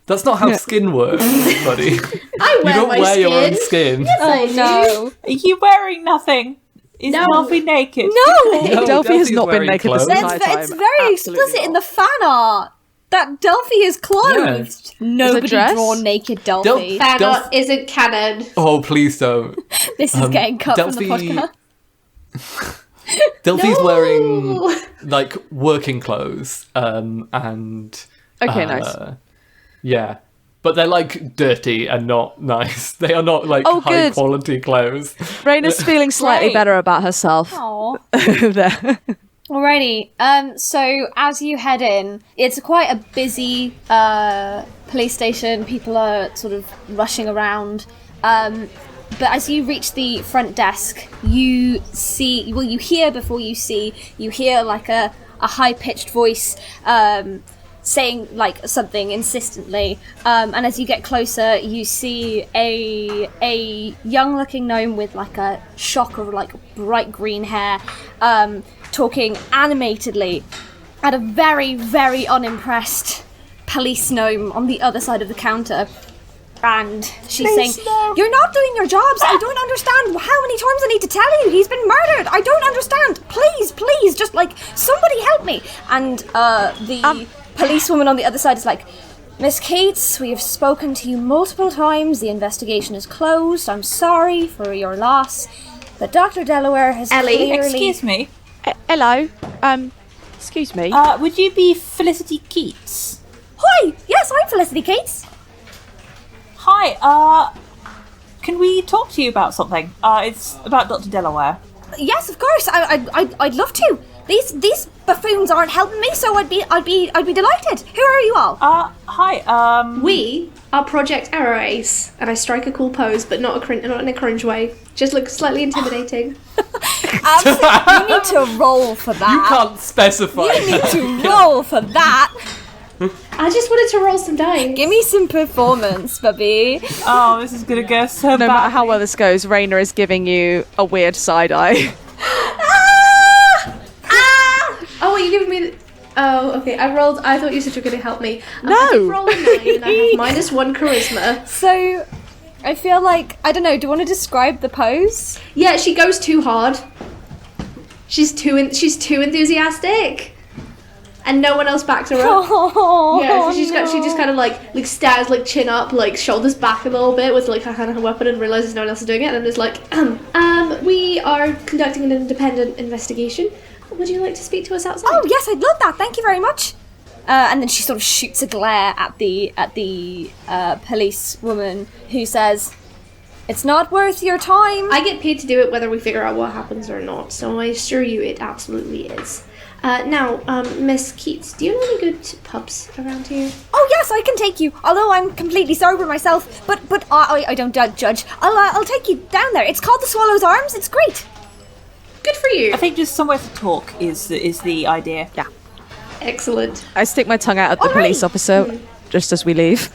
Speaker 5: That's not how skin works, buddy.
Speaker 2: I
Speaker 5: You
Speaker 2: wear
Speaker 5: don't
Speaker 2: my
Speaker 5: wear
Speaker 2: skin.
Speaker 5: your own skin.
Speaker 1: Oh no.
Speaker 4: Are you wearing nothing? Is
Speaker 2: No.
Speaker 4: Delphi naked?
Speaker 1: No!
Speaker 5: No,
Speaker 3: Delphi has
Speaker 5: Delphi's
Speaker 3: not been
Speaker 5: wearing
Speaker 3: naked this
Speaker 5: clothes.
Speaker 3: entire time.
Speaker 1: It's very
Speaker 3: Absolutely
Speaker 1: explicit in
Speaker 3: not.
Speaker 1: the fan art that Delphi is clothed. Nobody
Speaker 3: dress?
Speaker 1: draw naked Delphi.
Speaker 2: Fan
Speaker 5: Delph-
Speaker 2: art isn't canon.
Speaker 5: Oh, please don't.
Speaker 1: This is getting cut from the
Speaker 5: Delphi-
Speaker 1: podcast.
Speaker 5: Delphi's
Speaker 2: No.
Speaker 5: wearing working clothes, and
Speaker 3: Okay, nice.
Speaker 5: Yeah, but they're dirty and not nice. They are not
Speaker 3: Oh,
Speaker 5: high
Speaker 3: good.
Speaker 5: quality clothes.
Speaker 3: Raina's feeling slightly
Speaker 1: Great.
Speaker 3: better about herself.
Speaker 1: Aww.
Speaker 3: There.
Speaker 1: Alrighty. So as you head in, it's quite a busy police station. People are sort of rushing around. But as you reach the front desk, you hear before you see. You hear a high-pitched voice saying like something insistently, and as you get closer you see a young looking gnome with like a shock of like bright green hair, talking animatedly at a very, very unimpressed police gnome on the other side of the counter. And she's saying, "You're not doing your jobs. I don't understand how many times I need to tell you. He's been murdered. I don't understand. Please, just like, somebody help me." And the policewoman on the other side is like, "Miss Cates, we have spoken to you multiple times. The investigation is closed. I'm sorry for your loss. But Dr. Delaware has clearly..."
Speaker 4: Excuse me.
Speaker 3: Hello. Excuse me.
Speaker 4: Would you be Felicity Keats?
Speaker 1: Hi! Yes, I'm Felicity Cates.
Speaker 4: Hi, can we talk to you about something? It's about Dr. Delaware.
Speaker 1: Yes, of course. I'd love to. These buffoons aren't helping me, so I'd be delighted. Who are you all?
Speaker 4: Hi,
Speaker 2: We are Project Arrow Ace, and I strike a cool pose, but not in a cringe way. Just look slightly intimidating.
Speaker 1: You need to roll for that.
Speaker 5: You can't specify.
Speaker 1: You need to roll for that.
Speaker 2: I just wanted to roll some dice.
Speaker 1: Give me some performance, baby.
Speaker 4: Oh, this is gonna go so bad.
Speaker 3: No matter how well this goes, Raina is giving you a weird side eye.
Speaker 2: Oh, are you giving me... Oh, okay. I thought you said you were going to help me.
Speaker 3: No.
Speaker 2: I did roll a 9 and I have -1 charisma.
Speaker 1: So, I feel like, I don't know, do you want to describe the pose?
Speaker 2: Yeah, she goes too hard. She's too enthusiastic. And no one else backs her up.
Speaker 1: Oh,
Speaker 2: Yeah, so she just kind of like stands like chin up, like shoulders back a little bit with like her hand on her weapon and realizes no one else is doing it and is like, we are conducting an independent investigation. Would you like to speak to us outside?
Speaker 1: Oh yes, I'd love that. Thank you very much. And then she sort of shoots a glare at the police woman who says, "It's not worth your time."
Speaker 2: I get paid to do it whether we figure out what happens or not, so I assure you it absolutely is. Now, Miss Keats, do you know any good pubs around here?
Speaker 1: Oh yes, I can take you. Although I'm completely sober myself, but I don't judge. I'll take you down there. It's called the Swallow's Arms. It's great.
Speaker 2: Good for you.
Speaker 4: I think just somewhere to talk is the idea.
Speaker 3: Yeah.
Speaker 2: Excellent.
Speaker 3: I stick my tongue out at the police officer just as we leave.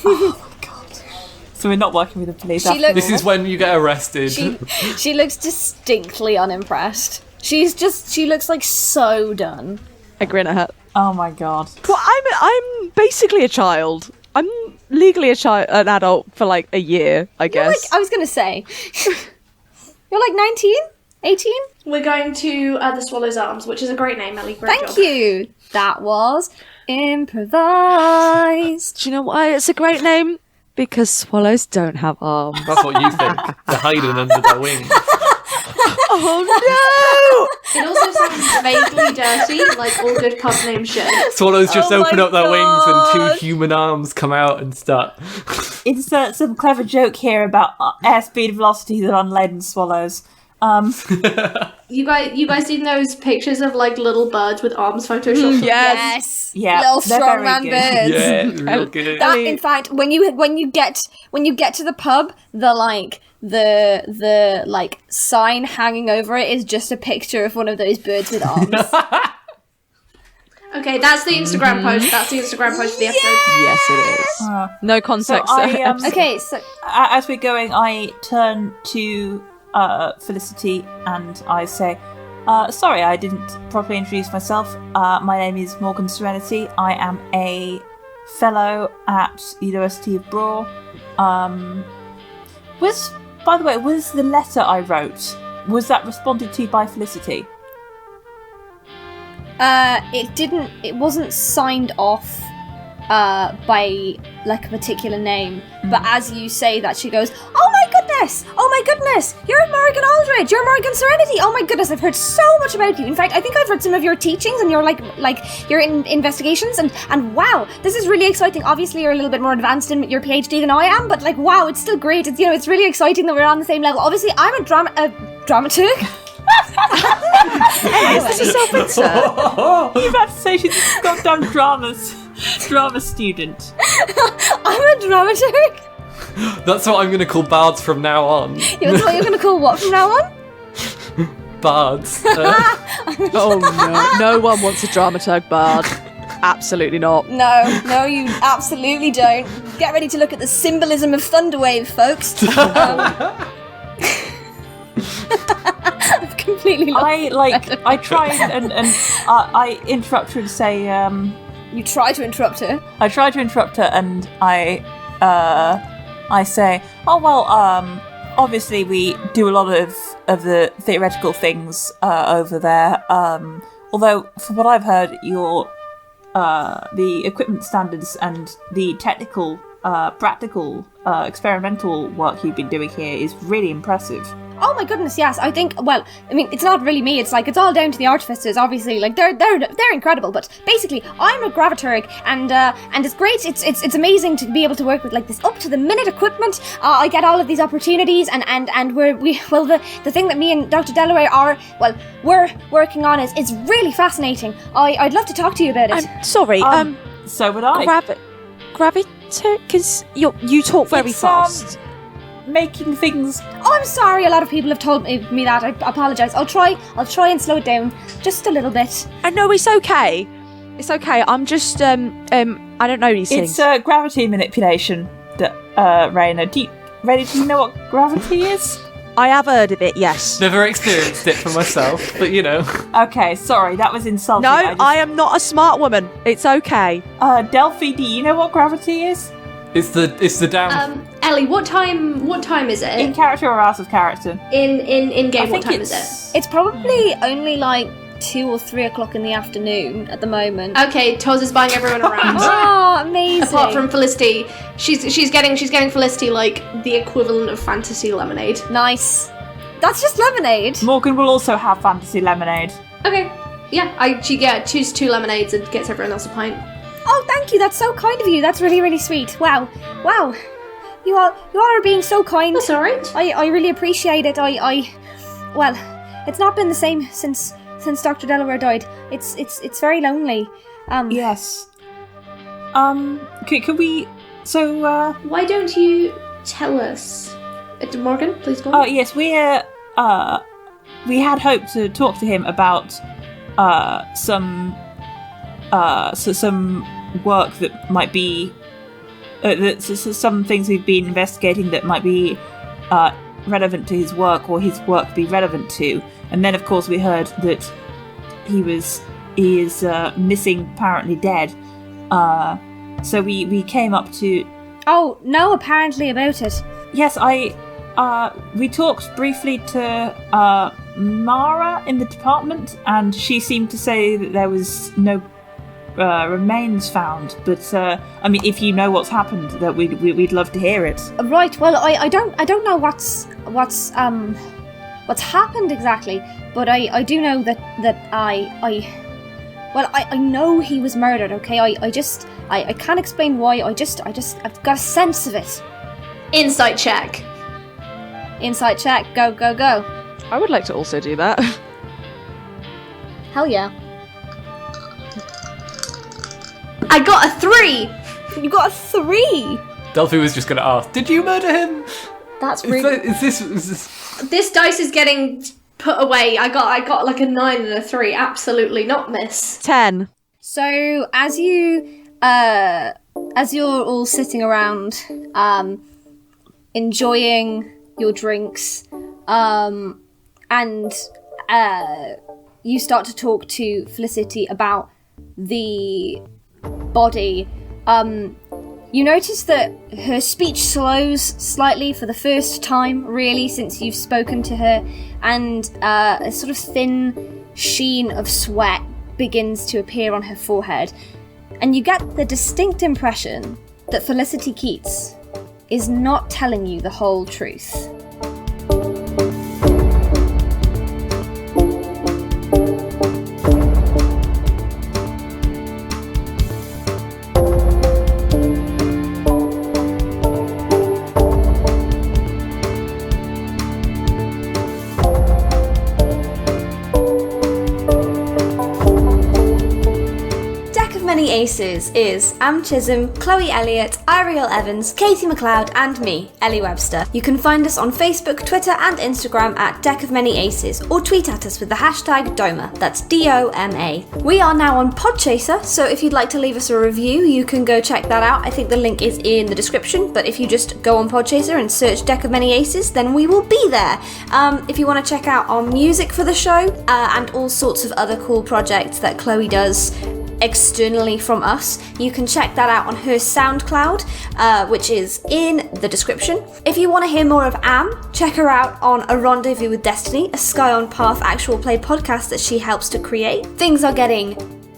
Speaker 4: Oh my god. So we're not working with the police
Speaker 1: She
Speaker 4: after
Speaker 1: looks-
Speaker 4: all.
Speaker 5: This is when you get arrested.
Speaker 1: She looks distinctly unimpressed. She looks like so done.
Speaker 3: I grin at her.
Speaker 4: Oh my god.
Speaker 3: Well, I'm basically a child. I'm legally an adult for like a year, I guess.
Speaker 1: I was gonna say, you're like 19, 18.
Speaker 2: We're going to the Swallow's Arms, which is a great name, Ellie. Great
Speaker 1: Thank
Speaker 2: job.
Speaker 1: you. That was improvised.
Speaker 3: Do you know why it's a great name? Because swallows don't have arms.
Speaker 5: That's what you think. They're hiding under their wings.
Speaker 3: Oh
Speaker 2: It also sounds vaguely dirty, like all good pub names should.
Speaker 5: Swallows just
Speaker 1: Oh
Speaker 5: open
Speaker 1: my
Speaker 5: up their wings
Speaker 1: God.
Speaker 5: and 2 human arms come out and start.
Speaker 4: Insert some clever joke here about airspeed velocities of unladen swallows.
Speaker 2: You guys seen those pictures of like little birds with arms photoshopped?
Speaker 1: Yes.
Speaker 4: Yeah,
Speaker 1: Little
Speaker 4: they're
Speaker 1: strong
Speaker 4: very
Speaker 1: man
Speaker 4: good.
Speaker 1: birds.
Speaker 5: Yeah, real good.
Speaker 1: That, in fact, when you get to the pub, the like sign hanging over it is just a picture of one of those birds with arms.
Speaker 2: Okay, that's the Instagram post. That's the Instagram post for the episode.
Speaker 3: Yes, it is. No context.
Speaker 4: So I,
Speaker 1: Okay, so
Speaker 4: as we're going, I turn to Felicity and I say, sorry, I didn't properly introduce myself. My name is Morgan Serenity. I am a fellow at the University of Braw. By the way, was the letter I wrote, was that responded to by Felicity?
Speaker 1: it wasn't signed off by like a particular name, but as you say that, she goes, oh my goodness, you're Morgan Aldridge, you're Morgan Serenity, oh my goodness, I've heard so much about you. In fact, I think I've read some of your teachings and your like your investigations, and wow, this is really exciting. Obviously you're a little bit more advanced in your PhD than I am, but like wow, it's still great. It's, it's really exciting that we're on the same level. Obviously I'm a dramaturg.
Speaker 3: This is self-insert.
Speaker 4: You're about to say she's a goddamn drama student.
Speaker 1: I'm a dramaturg.
Speaker 5: That's what I'm going to call bards from now on.
Speaker 1: Yeah, that's what you're going to call what from now on?
Speaker 5: Bards.
Speaker 3: Oh no, no one wants a dramaturg bard. Absolutely not.
Speaker 1: No, you absolutely don't. Get ready to look at the symbolism of Thunderwave, folks. I've completely lost
Speaker 4: I try and I interrupt her to say,
Speaker 1: You try to interrupt her.
Speaker 4: I try to interrupt her and I say, oh well, obviously we do a lot of the theoretical things over there. Although from what I've heard, your the equipment standards and the technical, practical, experimental work you've been doing here is really impressive.
Speaker 1: Oh my goodness, yes. I think, well, I mean, it's not really me. It's like, it's all down to the artificers, obviously. Like, they're incredible. But basically, I'm a graviturg, and it's great. It's amazing to be able to work with, like, this up-to-the-minute equipment. I get all of these opportunities, and the thing that me and Dr. Delaware we're working on is really fascinating. I'd love to talk to you about it.
Speaker 3: Sorry,
Speaker 4: so would I.
Speaker 3: Graviturg, because you talk very fast.
Speaker 4: Making things.
Speaker 1: Oh, I'm sorry. A lot of people have told me that. I apologise. I'll try and slow it down just a little bit.
Speaker 3: No, it's okay. It's okay. I'm just I don't know these things.
Speaker 4: It's gravity manipulation. Raina, do you know what gravity is?
Speaker 3: I have heard of it. Yes.
Speaker 5: Never experienced it for myself, but you know.
Speaker 4: Okay, sorry, that was insulting.
Speaker 3: No, I am not a smart woman. It's okay.
Speaker 4: Delphi, do you know what gravity is?
Speaker 5: It's the down.
Speaker 2: Ellie, what time is it?
Speaker 4: In character or out of character?
Speaker 2: In game, what time is it?
Speaker 1: It's probably only like 2 or 3 o'clock in the afternoon at the moment.
Speaker 2: Okay, Toz is buying everyone around.
Speaker 1: Oh, amazing!
Speaker 2: Apart from Felicity, she's getting Felicity like the equivalent of fantasy lemonade.
Speaker 1: Nice. That's just lemonade.
Speaker 4: Morgan will also have fantasy lemonade.
Speaker 2: Okay, yeah, she chooses 2 lemonades and gets everyone else a pint.
Speaker 1: Oh, thank you. That's so kind of you. That's really, really sweet. Wow. You all are being so kind.
Speaker 2: That's all right.
Speaker 1: I really appreciate it. Well, it's not been the same since Dr. Delaware died. It's very lonely.
Speaker 4: Yes. Can we? So.
Speaker 2: Why don't you tell us, Morgan? Please go on.
Speaker 4: Oh yes, we had hoped to talk to him about some work that might be some things we've been investigating that might be relevant to his work or his work be relevant to. And then of course we heard that he is missing, apparently dead. So we came up to.
Speaker 1: Oh no! Apparently about it.
Speaker 4: Yes, we talked briefly to Mara in the department, and she seemed to say that there was no remains found. But I mean, if you know what's happened, that we'd love to hear it.
Speaker 1: Right. Well, I don't know what's happened exactly, but I do know that I know he was murdered. Okay. I can't explain why. I've got a sense of it.
Speaker 2: Insight check.
Speaker 1: Insight check. Go.
Speaker 3: I would like to also do that.
Speaker 1: Hell yeah.
Speaker 2: I got a 3!
Speaker 1: You got a 3!
Speaker 5: Delphi was just going to ask, did you murder him?
Speaker 1: That's really...
Speaker 5: Is this...
Speaker 2: This dice is getting put away. I got like a 9 and a 3. Absolutely not, miss.
Speaker 3: 10.
Speaker 1: So, as you're all sitting around, enjoying your drinks, and you start to talk to Felicity about the body, you notice that her speech slows slightly for the first time, really, since you've spoken to her, and a sort of thin sheen of sweat begins to appear on her forehead. And you get the distinct impression that Felicity Keats is not telling you the whole truth. Many Aces is Am Chisholm, Chloe Elliott, Eiriol Evans, Katie McLeod, and me, Ellie Webster. You can find us on Facebook, Twitter, and Instagram at Deck of Many Aces, or tweet at us with the hashtag DOMA. That's DOMA. We are now on Podchaser, so if you'd like to leave us a review, you can go check that out. I think the link is in the description, but if you just go on Podchaser and search Deck of Many Aces, then we will be there. If you want to check out our music for the show, and all sorts of other cool projects that Chloe does externally from us, you can check that out on her SoundCloud, which is in the description. If you want to hear more of Am, check her out on A Rendezvous with Destiny, a Sky on Path actual play podcast that she helps to create. Things are getting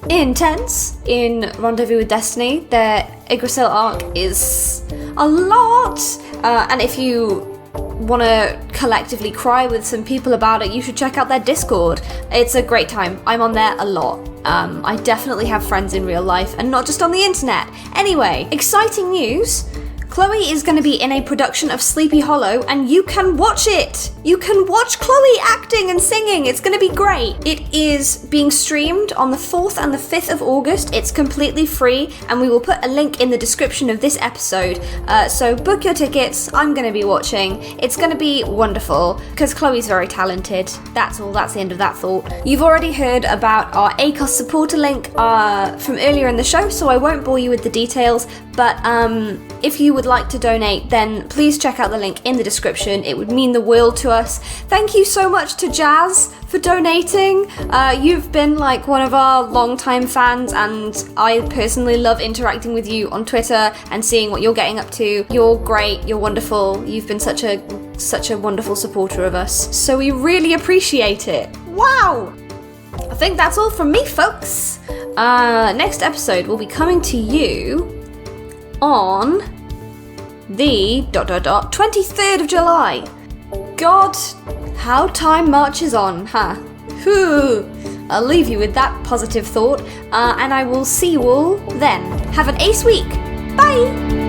Speaker 1: intense in Rendezvous with Destiny. The Yggdrasil arc is a lot, and if you want to collectively cry with some people about it, you should check out their Discord. It's a great time. I'm on there a lot. I definitely have friends in real life and not just on the internet. Anyway, exciting news. Chloe is going to be in a production of Sleepy Hollow, and you can watch it! You can watch Chloe acting and singing! It's going to be great! It is being streamed on the 4th and the 5th of August. It's completely free, and we will put a link in the description of this episode. So book your tickets. I'm going to be watching. It's going to be wonderful, because Chloe's very talented. That's all. That's the end of that thought. You've already heard about our ACOS supporter link from earlier in the show, so I won't bore you with the details, but if you would like to donate, then please check out the link in the description. It would mean the world to us. Thank you so much to Jazz for donating. You've been like one of our longtime fans, and I personally love interacting with you on Twitter and seeing what you're getting up to. You're great, you're wonderful, you've been such a wonderful supporter of us, so we really appreciate it. Wow! I think that's all from me, folks. Next episode will be coming to you on the 23rd of July. God, how time marches on, huh? Whew. I'll leave you with that positive thought, and I will see you all then. Have an ace week. Bye!